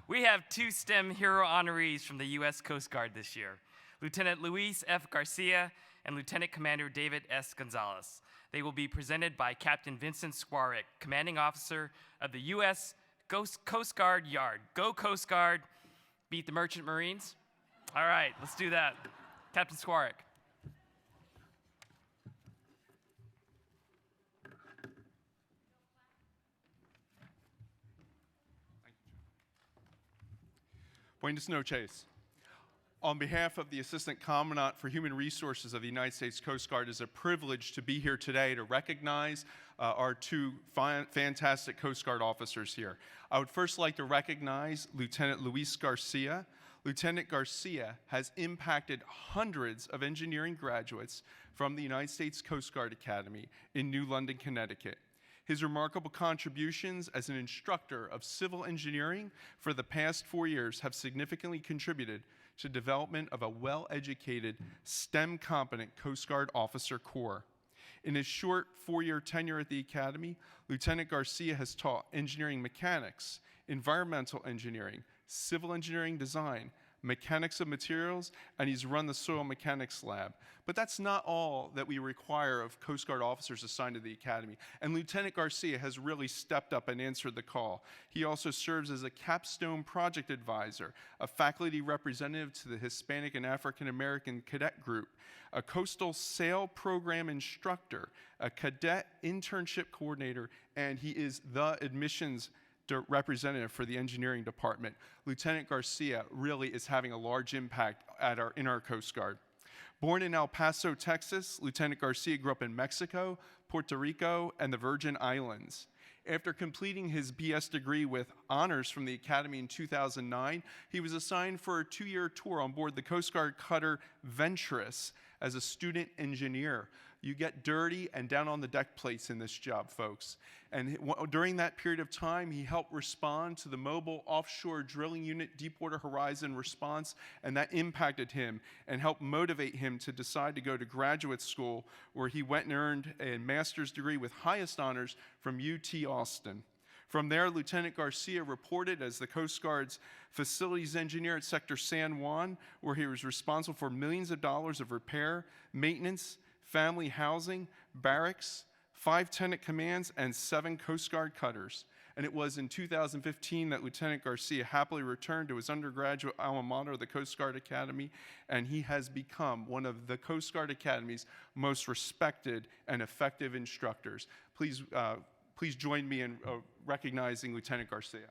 We have two STEM hero honorees from the U.S. Coast Guard this year, Lieutenant Luis F. Garcia and Lieutenant Commander David S. Gonzalez. They will be presented by Captain Vincent Skwarek, Commanding Officer of the U.S. Coast Guard Yard. Go Coast Guard, beat the Merchant Marines. All right, let's do that. Captain Skwarek. Buenas noches. On behalf of the Assistant Commandant for Human Resources of the United States Coast Guard, it is a privilege to be here today to recognize our two fantastic Coast Guard officers here. I would first like to recognize Lieutenant Luis Garcia. Lieutenant Garcia has impacted hundreds of engineering graduates from the United States Coast Guard Academy in New London, Connecticut. His remarkable contributions as an instructor of civil engineering for the past 4 years have significantly contributed to development of a well-educated, STEM-competent Coast Guard officer corps. In his short 4-year tenure at the Academy, Lieutenant Garcia has taught engineering mechanics, environmental engineering, civil engineering design, mechanics of materials, and he's run the soil mechanics lab. But that's not all that we require of Coast Guard officers assigned to the Academy. And Lieutenant Garcia has really stepped up and answered the call. He also serves as a capstone project advisor, a faculty representative to the Hispanic and African American cadet group, a coastal sail program instructor, a cadet internship coordinator, and he is the admissions representative for the engineering department. Lieutenant Garcia really is having a large impact in our Coast Guard. Born in El Paso, Texas, Lieutenant Garcia grew up in Mexico, Puerto Rico, and the Virgin Islands. After completing his BS degree with honors from the Academy in 2009, he was assigned for a 2-year tour on board the Coast Guard cutter Venturous as a student engineer. You get dirty and down on the deck plates in this job, folks. And during that period of time, he helped respond to the Mobile Offshore Drilling Unit Deepwater Horizon response, and that impacted him and helped motivate him to decide to go to graduate school, where he went and earned a master's degree with highest honors from UT Austin. From there, Lieutenant Garcia reported as the Coast Guard's facilities engineer at Sector San Juan, where he was responsible for millions of dollars of repair, maintenance, family housing, barracks, 5 tenant commands, and 7 Coast Guard cutters. And it was in 2015 that Lieutenant Garcia happily returned to his undergraduate alma mater, the Coast Guard Academy, and he has become one of the Coast Guard Academy's most respected and effective instructors. Please join me in recognizing Lieutenant Garcia.